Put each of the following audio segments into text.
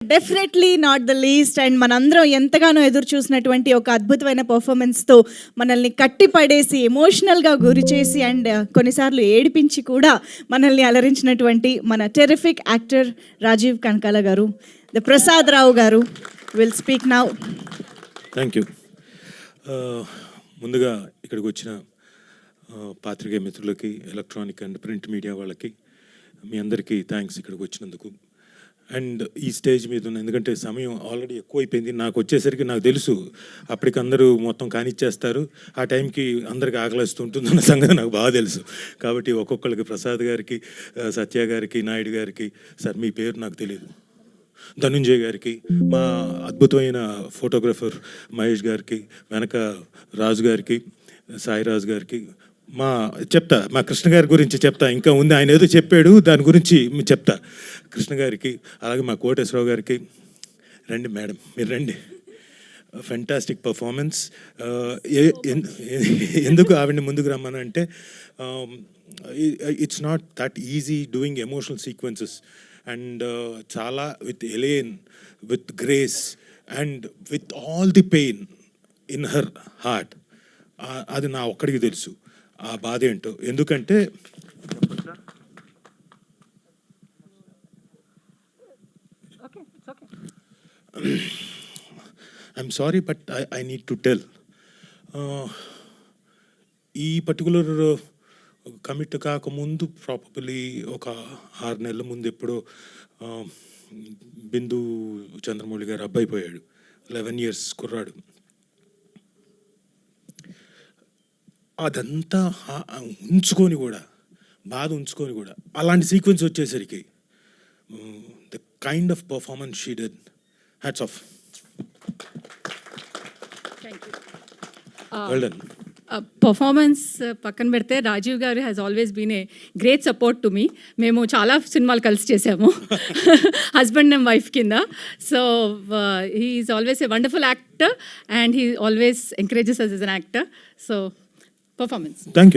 Definitely not the least and మనందరం ఎంతగానో ఎదురు చూసినటువంటి ఒక అద్భుతమైన పర్ఫార్మెన్స్తో మనల్ని కట్టిపడేసి ఎమోషనల్గా గురి చేసి అండ్ కొన్నిసార్లు ఏడిపించి కూడా మనల్ని అలరించినటువంటి మన టెరిఫిక్ యాక్టర్ రాజీవ్ కనకాల గారు, ద ప్రసాద్ రావు గారు will speak now. Thank you. ముందుగా ఇక్కడికి వచ్చిన పాత్రికేయ మిత్రులకి, ఎలక్ట్రానిక్ అండ్ ప్రింట్ మీడియా వాళ్ళకి మీ అందరికీ థ్యాంక్స్ ఇక్కడికి వచ్చినందుకు. అండ్ ఈ స్టేజ్ మీద ఉన్న, ఎందుకంటే సమయం ఆల్రెడీ ఎక్కువైపోయింది, నాకు వచ్చేసరికి నాకు తెలుసు అప్పటికి అందరూ మొత్తం కానిచ్చేస్తారు, ఆ టైంకి అందరికి ఆకలిస్తూ ఉంటుందన్న సంగతి నాకు బాగా తెలుసు. కాబట్టి ఒక్కొక్కరికి, ప్రసాద్ గారికి, సత్య గారికి, నాయుడు గారికి, సార్ మీ పేరు నాకు తెలియదు, ధనుంజయ్ గారికి, మా అద్భుతమైన ఫోటోగ్రఫర్ మహేష్ గారికి, వెనక రాజు గారికి, సాయిరాజు గారికి, మా కృష్ణ గారి గురించి చెప్తా, ఇంకా ఉంది, ఆయన ఏదో చెప్పాడు దాని గురించి చెప్తా. కృష్ణ గారికి, అలాగే మా కోటేశ్వరరావు గారికి, రండి మేడం, మీరు రండి. Fantastic performance. ఎందుకు ఆవిడని ముందుకు రమ్మనంటే, it's not that easy doing emotional sequences and చాలా with elan, with grace and with all the pain in her heart. అది నా ఒక్కడికి తెలుసు ఆ బాధ ఏంటో. ఎందుకంటే I'm sorry but I need to tell, ఈ పర్టికులర్ కమిట్ కాకముందు ప్రాబబ్లీ ఒక 6 నెలల ముందు ఎప్పుడో బిందు చంద్రమౌళి గారు అబ్బాయి పోయాడు, 11 years కుర్రాడు. అదంతా ఉంచుకొని కూడా, బాధ ఉంచుకొని కూడా అలాంటి సీక్వెన్స్ వచ్చేసరికి the kind of performance she did, hats off. Well done. Performance పక్కన పెడితే Rajiv garu has always been a great support to me. మేము చాలా సినిమాలు కలిసి చేసాము హస్బెండ్ అండ్ వైఫ్ కింద. So he is always a wonderful actor and he always encourages us as an actor. So performance. Thank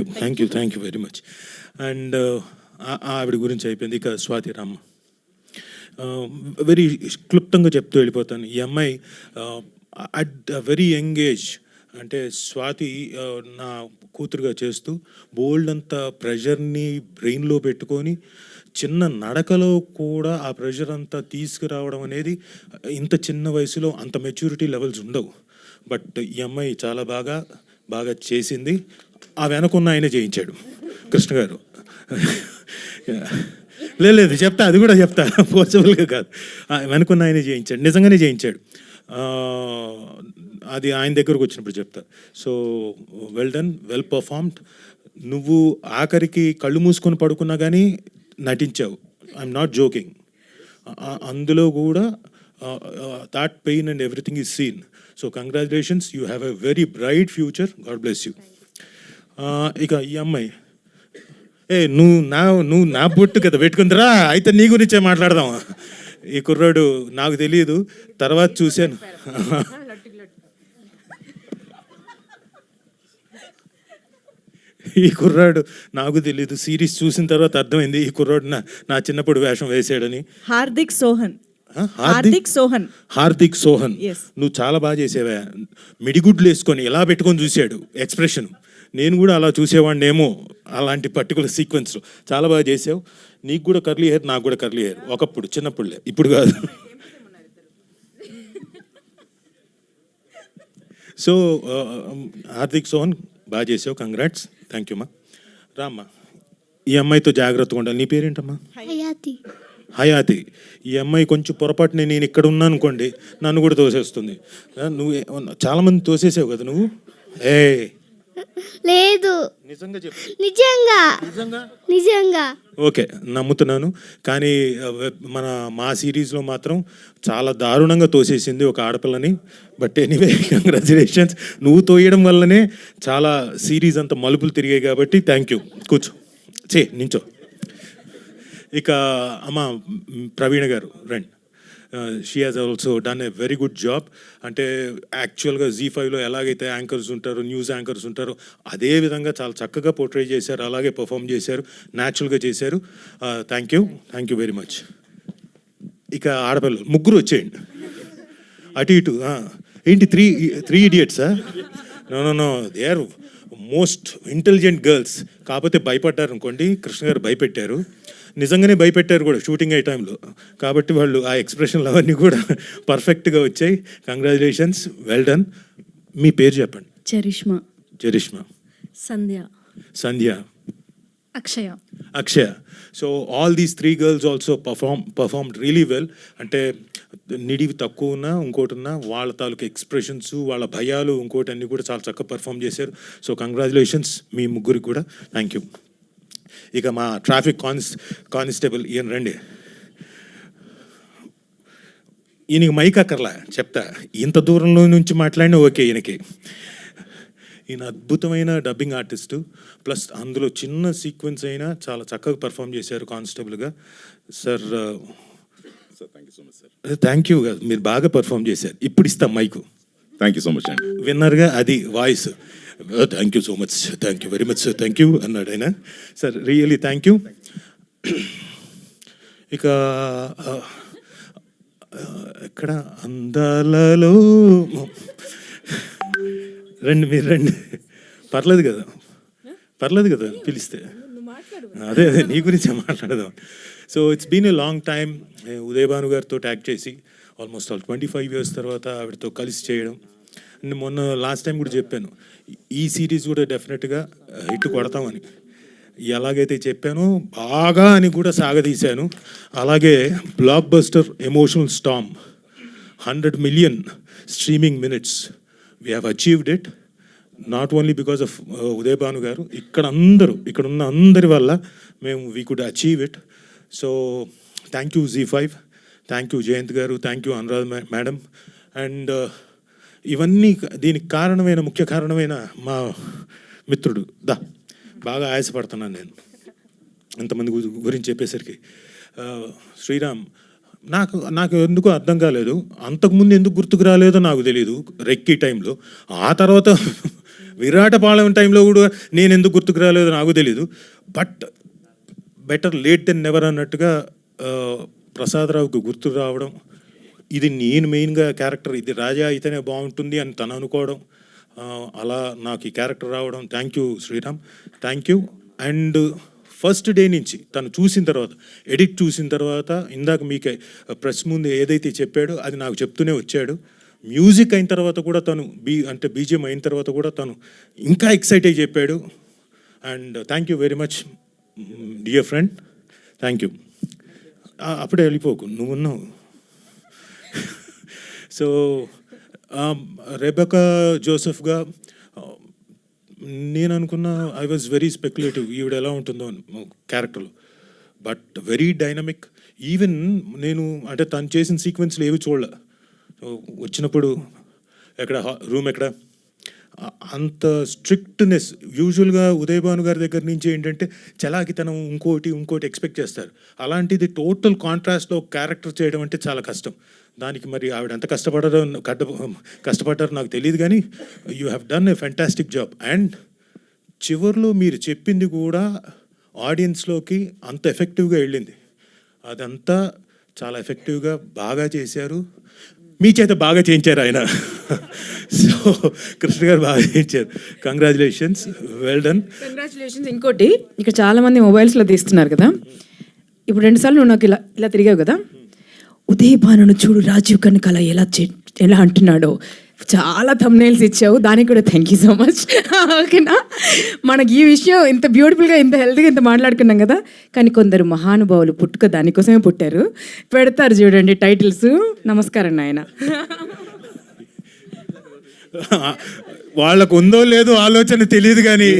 you very much. And ఆవిడ గురించి అయిపోయింది. ఇక స్వాతి రామ్మ, వెరీ క్లుప్తంగా చెప్తూ వెళ్ళిపోతాను. ఈ అమ్మాయి అట్ వెరీ యంగ్ ఏజ్, అంటే స్వాతి నా కూతురుగా చేస్తూ బోల్డ్ అంత ప్రెషర్ని బ్రెయిన్లో పెట్టుకొని చిన్న నడకలో కూడా ఆ ప్రెషర్ అంతా తీసుకురావడం అనేది ఇంత చిన్న వయసులో అంత మెచ్యూరిటీ లెవెల్స్ ఉండవు. బట్ ఈ అమ్మాయి చాలా బాగా చేసింది. ఆ వెనకున్న ఆయన చేయించాడు కృష్ణ గారు. లేదు చెప్తా, అది కూడా చెప్తా, పోసిబుల్గా కాదు, వెనకున్న ఆయన చేయించాడు, నిజంగానే చేయించాడు. అది ఆయన దగ్గరకు వచ్చినప్పుడు చెప్తా. So well done, well performed. నువ్వు ఆఖరికి కళ్ళు మూసుకొని పడుకున్నా కానీ నటించావు, ఐఎమ్ నాట్ జోకింగ్. అందులో కూడా that pain and everything is seen. So congratulations, you have a very bright future. God bless you. ఇక ఈ అమ్మాయి, నువ్వు నా బొట్టు కదా పెట్టుకుందిరా, అయితే నీ గురించే మాట్లాడదాం. ఈ కుర్రాడు నాకు తెలియదు, తర్వాత చూశాను. ఈ కుర్రాడు నాకు తెలీదు, సిరీస్ చూసిన తర్వాత అర్థమైంది ఈ కుర్రాడు నా చిన్నప్పుడు వేషం వేసాడని. హార్దిక్ సోహన్, నువ్వు చాలా బాగా చేసేవా. మిడిగుడ్లు వేసుకొని ఎలా పెట్టుకొని చూశాడు ఎక్స్ప్రెషన్, నేను కూడా అలా చూసేవాడిని ఏమో అలాంటి పర్టికులర్ సీక్వెన్స్లో. చాలా బాగా చేసావు. నీకు కూడా కర్లీ హెయిర్, నాకు కూడా కర్లీ హెయిర్, ఒకప్పుడు చిన్నప్పుడులే, ఇప్పుడు కాదు. సో హార్దిక్ సోహన్ బాగా చేసావు, కంగ్రాట్స్. థ్యాంక్ యూ అమ్మా. రామ్మా, ఈ అమ్మాయితో జాగ్రత్తగా ఉండాలి. నీ పేరేంటమ్మా? హయాతి. ఈ అమ్మాయి కొంచెం పొరపాటునే నేను ఇక్కడ ఉన్నాను అనుకోండి, నన్ను కూడా తోసేస్తుంది. నువ్వు చాలామంది తోసేసావు కదా నువ్వు. లేదు, నిజంగా చెప్పు. నిజంగా ఓకే, నమ్ముతున్నాను. కానీ మా సిరీస్లో మాత్రం చాలా దారుణంగా తోసేసింది ఒక ఆడపిల్లని. But anyway, congratulations. నువ్వు తోయడం వల్లనే చాలా సిరీస్ అంతా మలుపులు తిరిగాయి కాబట్టి థ్యాంక్ యూ. కూర్చో, నించో. ఇక అమ్మ ప్రవీణ గారు రండి. She has also done a very good job. అంటే యాక్చువల్గా జీ5లో ఎలాగైతే యాంకర్స్ ఉంటారో, న్యూస్ యాంకర్స్ ఉంటారో, అదే విధంగా చాలా చక్కగా పోర్ట్రే చేశారు, అలాగే పర్ఫామ్ చేశారు, న్యాచురల్గా చేశారు. Thank you very much. ఇక ఆడపిల్లలు ముగ్గురు వచ్చేయండి అటు ఇటు. ఏంటి త్రీ ఇడియట్సా? No they are most intelligent girls. కాకపోతే భయపడ్డారు అనుకోండి, కృష్ణ గారు భయపెట్టారు, నిజంగానే భయపెట్టారు కూడా షూటింగ్ అయ్యే టైంలో. కాబట్టి వాళ్ళు ఆ ఎక్స్ప్రెషన్లు అవన్నీ కూడా పర్ఫెక్ట్గా వచ్చాయి. Congratulations, well done. మీ పేరు చెప్పండి. Charishma, Sandhya, Akshaya. So all these 3 girls also performed really well. అంటే నిడివి తక్కువ ఉన్నా ఇంకోటి ఉన్నా వాళ్ళ తాలూకు ఎక్స్ప్రెషన్స్, వాళ్ళ భయాలు, ఇంకోటి అన్నీ కూడా చాలా చక్కగా పర్ఫామ్ చేశారు. సో కంగ్రాచులేషన్స్ మీ ముగ్గురికి కూడా. Thank you. ఇక మా ట్రాఫిక్ కానిస్టేబుల్ ఈయన రండి. ఈయనకి మైక్ అక్కర్లా, చెప్తా. ఇంత దూరంలో నుంచి మాట్లాడినా ఓకే. ఈయన అద్భుతమైన డబ్బింగ్ ఆర్టిస్టు, ప్లస్ అందులో చిన్న సీక్వెన్స్ అయినా చాలా చక్కగా పర్ఫామ్ చేశారు కానిస్టేబుల్గా. Sir thank you so much sir. Thank you. మీరు బాగా పర్ఫామ్ చేశారు. ఇప్పుడు ఇస్తాం mike. Thank you so much అండి. విన్నర్గా అది voice. Thank you so much, thank you very much sir, thank you అన్నాడు ఆయన. Sir really thank you. ఇక ఎక్కడ అందాలలో రండి, మీరు రండి. పర్లేదు కదా పిలిస్తే. అదే నీ గురించి మాట్లాడదాం. So it's been a long time. Uday Bhanu గారితో యాక్ట్ చేసి ఆల్మోస్ట్ 25 years తర్వాత ఆవిడతో కలిసి చేయడం. అండ్ మొన్న లాస్ట్ టైం కూడా చెప్పాను, ఈ సిరీస్ కూడా డెఫినెట్గా హిట్ కొడతామని. ఎలాగైతే చెప్పానో బాగా అని కూడా సాగదీశాను. అలాగే blockbuster emotional storm, 100 million streaming minutes. We have achieved it not only because of Uday Bhanu garu, ఇక్కడ ఉన్న అందరి వల్ల మేము we could achieve it. So thank you ZEE5, thank you Jayant garu, thank you Anuradha madam. And ఇవన్నీ దీనికి ముఖ్య కారణమైన మా మిత్రుడు. బాగా ఆయాసపడుతున్నాను నేను ఇంతమంది గురించి చెప్పేసరికి. శ్రీరామ్ నాకు ఎందుకో అర్థం కాలేదు. అంతకుముందు ఎందుకు గుర్తుకు రాలేదో నాకు తెలియదు రెక్కీ టైంలో. ఆ తర్వాత విరాటపాలెం టైంలో కూడా నేను ఎందుకు గుర్తుకు రాలేదో నాకు తెలీదు. But better late than never అన్నట్టుగా ప్రసాదరావుకి గుర్తు రావడం, ఇది నేను మెయిన్గా క్యారెక్టర్, ఇది రాజా అయితేనే బాగుంటుంది అని తను అనుకోవడం, అలా నాకు ఈ క్యారెక్టర్ రావడం. Thank you Sriram, thank you. And first day నుంచి తను చూసిన తర్వాత, ఎడిట్ చూసిన తర్వాత, ఇందాక మీకు ప్రెస్ ముందు ఏదైతే చెప్పాడో అది నాకు చెప్తూనే వచ్చాడు. మ్యూజిక్ అయిన తర్వాత కూడా తను బీజిఎం అయిన తర్వాత కూడా తను ఇంకా ఎక్సైట్ అయ్యి చెప్పాడు. And thank you very much dear friend, thank you. అప్పుడే వెళ్ళిపోకు, నువ్వున్నావు. సో రెబెకా జోసెఫ్గా నేను అనుకున్నా, ఐ వాజ్ వెరీ స్పెక్యులేటివ్ ఈవిడ ఎలా ఉంటుందో క్యారెక్టర్లో. But very dynamic. ఈవెన్ నేను తను చేసిన సీక్వెన్స్లు ఏవి చూడలే. వచ్చినప్పుడు రూమ్ ఎక్కడ అంత స్ట్రిక్ట్నెస్. యూజువల్గా ఉదయ్ భాను గారి దగ్గర నుంచి ఏంటంటే చలాకితనం, ఇంకోటి ఎక్స్పెక్ట్ చేస్తారు. అలాంటిది టోటల్ కాంట్రాస్ట్లో క్యారెక్టర్ చేయడం అంటే చాలా కష్టం. దానికి మరి ఆవిడ ఎంత కష్టపడ్డారో నాకు తెలియదు, కానీ you have done a fantastic job. And చివర్లో మీరు చెప్పింది కూడా ఆడియన్స్లోకి అంత ఎఫెక్టివ్గా వెళ్ళింది. అదంతా చాలా ఎఫెక్టివ్గా బాగా చేశారు. మీ చేత బాగా చేయించారు ఆయన. సో కృష్ణ గారు బాగా చేయించారు. Congratulations, well done. కంగ్రాచులేషన్స్. ఇంకోటి, ఇక్కడ చాలామంది మొబైల్స్లో తీస్తున్నారు కదా. ఇప్పుడు 2 సార్లు నువ్వు నాకు ఇలా తిరిగావు కదా. ఉదయ్ భానును చూడు, రాజీవ్ కనకాల ఎలా అంటున్నాడో చాలా థంబ్నెయిల్స్ ఇచ్చావు. దానికి కూడా థ్యాంక్ యూ సో మచ్. ఓకేనా, మనకి ఈ విషయం ఇంత బ్యూటిఫుల్గా, ఇంత హెల్తీగా ఇంత మాట్లాడుకున్నాం కదా. కానీ కొందరు మహానుభావులు పుట్టుక దానికోసమే పుట్టారు. పెడతారు చూడండి టైటిల్స్. నమస్కారం నాయన. వాళ్ళకు ఉందో లేదో ఆలోచన తెలియదు, కానీ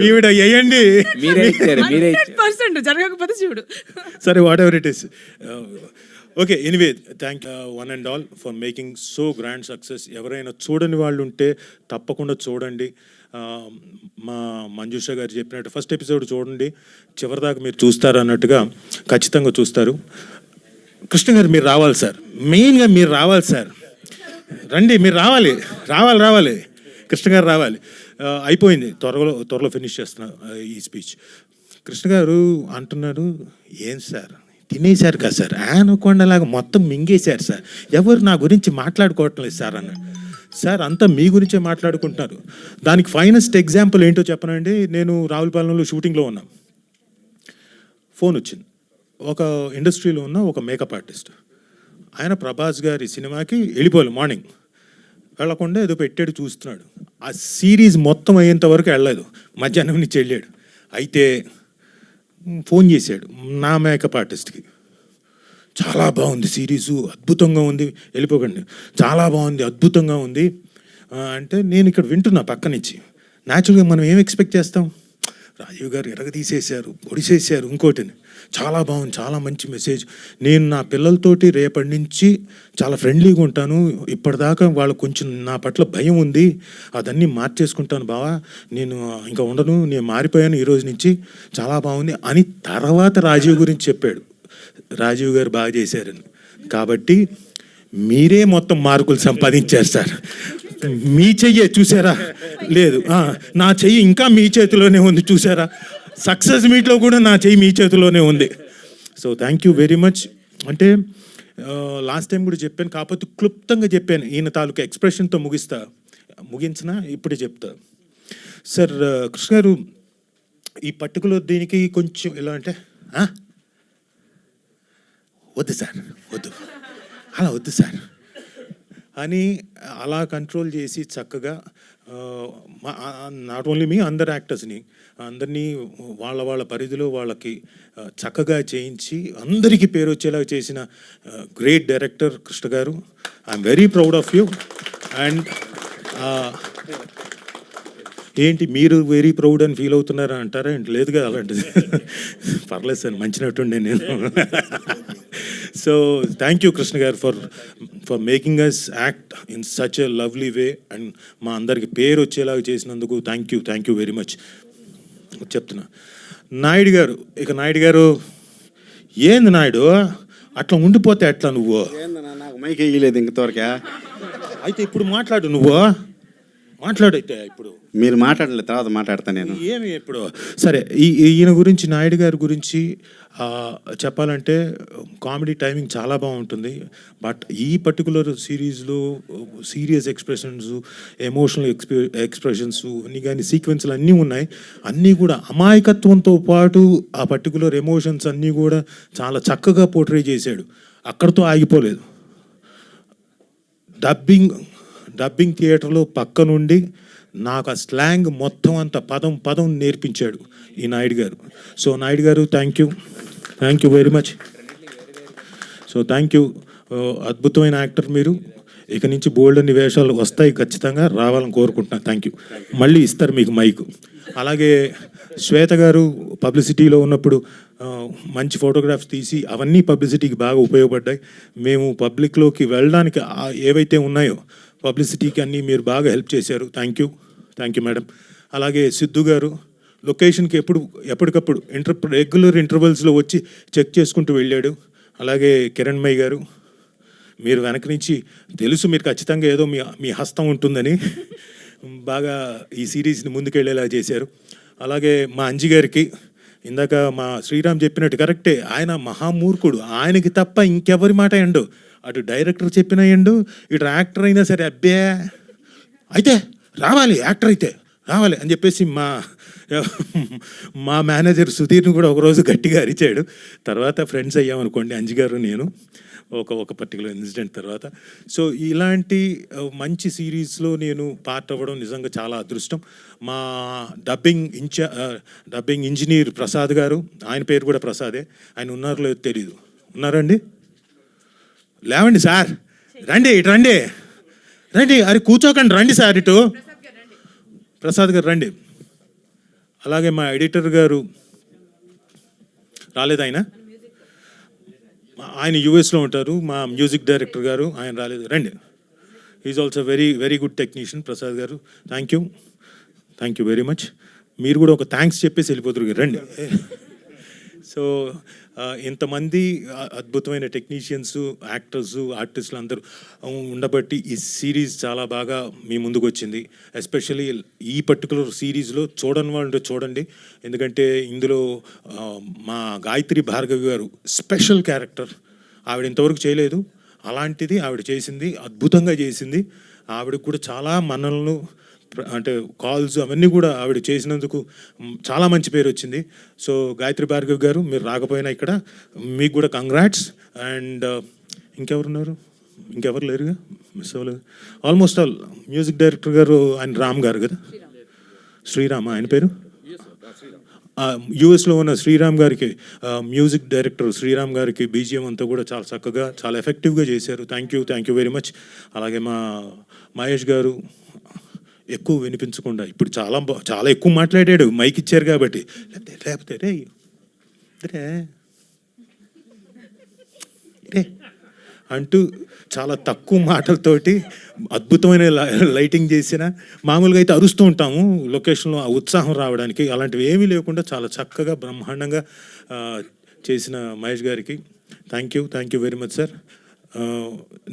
ఈవిడ వేయండి. 100% జరగకపోతే చూడు. సరే, what ever it is. Okay, anyway thank one and all for making so grand success. ఎవరైనా చూడని వాళ్ళు ఉంటే తప్పకుండా చూడండి. మా మంజుష గారు చెప్పినట్టు ఫస్ట్ ఎపిసోడ్ చూడండి, చివరిదాకా మీరు చూస్తారు అన్నట్టుగా ఖచ్చితంగా చూస్తారు. కృష్ణ గారు మీరు రావాలి సార్, మెయిన్గా మీరు రావాలి సార్. రండి, మీరు రావాలి. కృష్ణ గారు రావాలి. అయిపోయింది, త్వరలో ఫినిష్ చేస్తున్నా ఈ స్పీచ్. కృష్ణ గారు అంటున్నారు, ఏం సార్ తినేశారు కదా సార్, ఆనకొండలాగా మొత్తం మింగేశారు సార్, ఎవరు నా గురించి మాట్లాడుకోవటం లేదు సార్ అన్నాడు. సార్ అంతా మీ గురించే మాట్లాడుకుంటున్నారు. దానికి ఫైనెస్ట్ ఎగ్జాంపుల్ ఏంటో చెప్పనండి. నేను రావులపాలెంలో షూటింగ్లో ఉన్నా, ఫోన్ వచ్చింది. ఒక ఇండస్ట్రీలో ఉన్న ఒక మేకప్ ఆర్టిస్ట్, ఆయన ప్రభాస్ గారి సినిమాకి వెళ్ళిపోవాలి మార్నింగ్, వెళ్ళకుండా ఏదో పెట్టాడు చూస్తున్నాడు. ఆ సిరీస్ మొత్తం అయ్యేంత వరకు వెళ్ళలేదు, మధ్యాహ్నం నుంచి వెళ్ళాడు. అయితే ఫోన్ చేశాడు నా మేకప్ ఆర్టిస్ట్కి, చాలా బాగుంది సిరీసు, అద్భుతంగా ఉంది, వెళ్ళిపోకండి, చాలా బాగుంది, అద్భుతంగా ఉంది అంటే నేను ఇక్కడ వింటున్నా పక్క నుంచి. న్యాచురల్గా మనం ఏం ఎక్స్పెక్ట్ చేస్తాం, రాజీవ్ గారు ఎరగదీసేశారు, పొడిసేశారు, ఇంకోటిని చాలా బాగుంది, చాలా మంచి మెసేజ్, నేను నా పిల్లలతోటి రేపటి నుంచి చాలా ఫ్రెండ్లీగా ఉంటాను, ఇప్పటిదాకా వాళ్ళకు కొంచెం నా పట్ల భయం ఉంది, అదన్నీ మార్చేసుకుంటాను బావా, నేను ఇంకా ఉండను, నేను మారిపోయాను ఈ రోజు నుంచి, చాలా బాగుంది అని తర్వాత రాజీవ్ గురించి చెప్పాడు. రాజీవ్ గారు బాగా చేశారని. కాబట్టి మీరే మొత్తం మార్కులు సంపాదించారు సార్. మీ చెయ్యే చూసారా, లేదు నా చెయ్యి ఇంకా మీ చేతిలోనే ఉంది చూసారా, సక్సెస్ మీట్లో కూడా నా చెయ్యి మీ చేతిలోనే ఉంది. So thank you very much. అంటే లాస్ట్ టైం కూడా చెప్పాను, కాకపోతే క్లుప్తంగా చెప్పాను, ఈయన తాలూకా ఎక్స్ప్రెషన్తో ముగించిన ఇప్పుడే చెప్తా. సార్ కృష్ణ గారు, ఈ పర్టికులర్ దీనికి కొంచెం ఎలా అంటే వద్దు సార్, వద్దు, అలా వద్దు సార్ అని అలా కంట్రోల్ చేసి చక్కగా నాట్ ఓన్లీ మీ, అందరు యాక్టర్స్ని అందరినీ వాళ్ళ వాళ్ళ పరిధిలో వాళ్ళకి చక్కగా చేయించి అందరికీ పేరు వచ్చేలా చేసిన గ్రేట్ డైరెక్టర్ కృష్ణ గారు. I'm very proud of you. And ఏంటి మీరు వెరీ ప్రౌడ్ అని ఫీల్ అవుతున్నారా అంటారా, ఏంటి లేదు కదా అలాంటిది, పర్లేదు సార్, మంచి నటుండే నేను. So thank you Krishna garu for making us act in such a lovely way and మా అందరికి పేరు వచ్చేలాగా చేసినందుకు థ్యాంక్ యూ వెరీ మచ్ చెప్తున్నా. నాయుడు గారు, ఇక నాయుడు గారు, ఏంది నాయుడు అట్లా ఉండిపోతే ఎట్లా నువ్వు, నాకు మైక్ వేయలేదు ఇంతవరకే, అయితే ఇప్పుడు మాట్లాడు, నువ్వు మాట్లాడైతే ఇప్పుడు మీరు మాట్లాడలేదు, తర్వాత మాట్లాడతా నేను. ఏమి ఇప్పుడు సరే, ఈయన గురించి, నాయుడు గారి గురించి చెప్పాలంటే కామెడీ టైమింగ్ చాలా బాగుంటుంది. బట్ ఈ పర్టికులర్ సిరీస్లో సీరియస్ ఎక్స్ప్రెషన్స్, ఎమోషనల్ ఎక్స్ప్రెషన్స్ అన్నీ కానీ సీక్వెన్స్లు అన్నీ ఉన్నాయి. అన్నీ కూడా అమాయకత్వంతో పాటు ఆ పర్టికులర్ ఎమోషన్స్ అన్నీ కూడా చాలా చక్కగా పోర్ట్రే చేశాడు. అక్కడితో ఆగిపోలేదు. డబ్బింగ్ థియేటర్లో పక్క నుండి నాకు ఆ స్లాంగ్ మొత్తం అంతా పదం నేర్పించాడు ఈ నాయుడు గారు. సో నాయుడు గారు thank you very much. So thank you, అద్భుతమైన యాక్టర్ మీరు. ఇక నుంచి బోల్డ్ అన్ని వేషాలు వస్తాయి, ఖచ్చితంగా రావాలని కోరుకుంటున్నాను. Thank you. మళ్ళీ ఇస్తారు మీకు మైక్. అలాగే శ్వేత గారు పబ్లిసిటీలో ఉన్నప్పుడు మంచి ఫోటోగ్రాఫ్స్ తీసి అవన్నీ పబ్లిసిటీకి బాగా ఉపయోగపడ్డాయి. మేము పబ్లిక్లోకి వెళ్ళడానికి ఏవైతే ఉన్నాయో పబ్లిసిటీకి అన్నీ మీరు బాగా హెల్ప్ చేశారు. Thank you madam. అలాగే సిద్ధు గారు లొకేషన్కి ఎప్పటికప్పుడు రెగ్యులర్ ఇంటర్వెల్స్లో వచ్చి చెక్ చేసుకుంటూ వెళ్ళాడు. అలాగే కిరణ్మయ్య గారు, మీరు వెనక నుంచి తెలుసు మీరు ఖచ్చితంగా ఏదో మీ హస్తం ఉంటుందని బాగా ఈ సిరీస్ని ముందుకెళ్ళేలా చేశారు. అలాగే మా అంజి గారికి, ఇందాక మా శ్రీరామ్ చెప్పినట్టు కరెక్టే, ఆయన మహామూర్ఖుడు, ఆయనకి తప్ప ఇంకెవరి మాట ఎండు, అటు డైరెక్టర్ చెప్పినా ఎండు, ఇటు యాక్టర్ అయినా సరే అబ్బే అయితే రావాలి, యాక్టర్ అయితే రావాలి అని చెప్పేసి మా మేనేజర్ సుధీర్ని కూడా ఒకరోజు గట్టిగా అరిచాడు. తర్వాత ఫ్రెండ్స్ అయ్యామనుకోండి అంజి గారు నేను ఒక పర్టికులర్ ఇన్సిడెంట్ తర్వాత. సో ఇలాంటి మంచి సిరీస్లో నేను పార్ట్ అవ్వడం నిజంగా చాలా అదృష్టం. మా డబ్బింగ్ ఇంజనీర్ ప్రసాద్ గారు, ఆయన పేరు కూడా ప్రసాదే, ఆయన ఉన్నారో లేదో తెలీదు, ఉన్నారండి? లేవండి సార్, రండి, ఇటు రండి, అరే కూర్చోకండి, రండి సార్ ఇటు, ప్రసాద్ గారు రండి. అలాగే మా ఎడిటర్ గారు రాలేదు, ఆయన యూఎస్లో ఉంటారు. మా మ్యూజిక్ డైరెక్టర్ గారు, ఆయన రాలేదు, రండి. Is also very good technician Prasad garu. Thank you very much. మీరు కూడా ఒక థ్యాంక్స్ చెప్పేసి వెళ్ళిపోతారు, రండి. సో ఇంతమంది అద్భుతమైన టెక్నీషియన్స్, యాక్టర్స్, ఆర్టిస్టులు అందరూ ఉండబట్టి ఈ సిరీస్ చాలా బాగా మీ ముందుకు వచ్చింది. ఎస్పెషల్లీ ఈ పర్టికులర్ సిరీస్లో చూడని వాళ్ళు చూడండి, ఎందుకంటే ఇందులో మా గాయత్రి భార్గవి గారు స్పెషల్ క్యారెక్టర్. ఆవిడ ఇంతవరకు చేయలేదు, అలాంటిది ఆవిడ చేసింది, అద్భుతంగా చేసింది. ఆవిడకు కూడా చాలా మనల్ని అంటే కాల్స్ అవన్నీ కూడా ఆవిడ చేసినందుకు చాలా మంచి పేరు వచ్చింది. సో గాయత్రి భార్గవ్ గారు, మీరు రాకపోయినా ఇక్కడ మీకు కూడా కంగ్రాట్స్. అండ్ ఇంకెవరున్నారు? ఇంకెవరు లేరుగా, మిస్ అవ్వలేదు. ఆల్మోస్ట్ ఆల్ మ్యూజిక్ డైరెక్టర్ గారు ఆయన రామ్ గారు కదా, శ్రీరామ్ ఆయన పేరు. యూఎస్లో ఉన్న శ్రీరామ్ గారికి, మ్యూజిక్ డైరెక్టర్ శ్రీరామ్ గారికి బీజిఎం అంతా కూడా చాలా చక్కగా, చాలా ఎఫెక్టివ్గా చేశారు. Thank you very much. అలాగే మా మహేష్ గారు ఎక్కువ వినిపించకుండా, ఇప్పుడు చాలా ఎక్కువ మాట్లాడాడు, మైక్ ఇచ్చారు కాబట్టి. లేకపోతే రే అంటూ చాలా తక్కువ మాటలతోటి అద్భుతమైన లైటింగ్ చేసిన, మామూలుగా అయితే అరుస్తూ ఉంటాము లొకేషన్లో ఆ ఉత్సాహం రావడానికి, అలాంటివి ఏమీ లేకుండా చాలా చక్కగా బ్రహ్మాండంగా చేసిన మహేష్ గారికి thank you very much sir.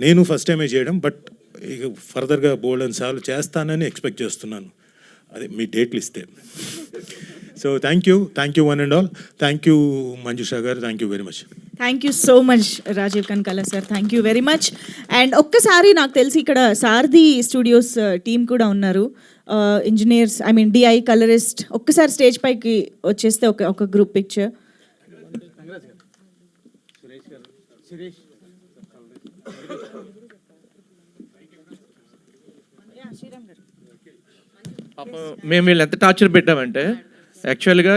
నేను ఫస్ట్ టైమే చేయడం, బట్ ఇక ఫర్దర్గా బోల్డెన్ సార్లు చేస్తానని ఎక్స్పెక్ట్ చేస్తున్నాను, అదే మీ డేట్లు ఇస్తే. So thank you one and all. Thank you Manjusha garu, thank you very much. Thank you so much Rajeev Kanakala sir, thank you very much. And ఒక్కసారి నాకు తెలిసి ఇక్కడ సారథి స్టూడియోస్ టీమ్ కూడా ఉన్నారు, engineers, I mean DI colourist. ఒక్కసారి స్టేజ్ పైకి వచ్చేస్తే ఒక గ్రూప్ పిక్చర్. మేము వీళ్ళు ఎంత టార్చర్ పెట్టామంటే యాక్చువల్గా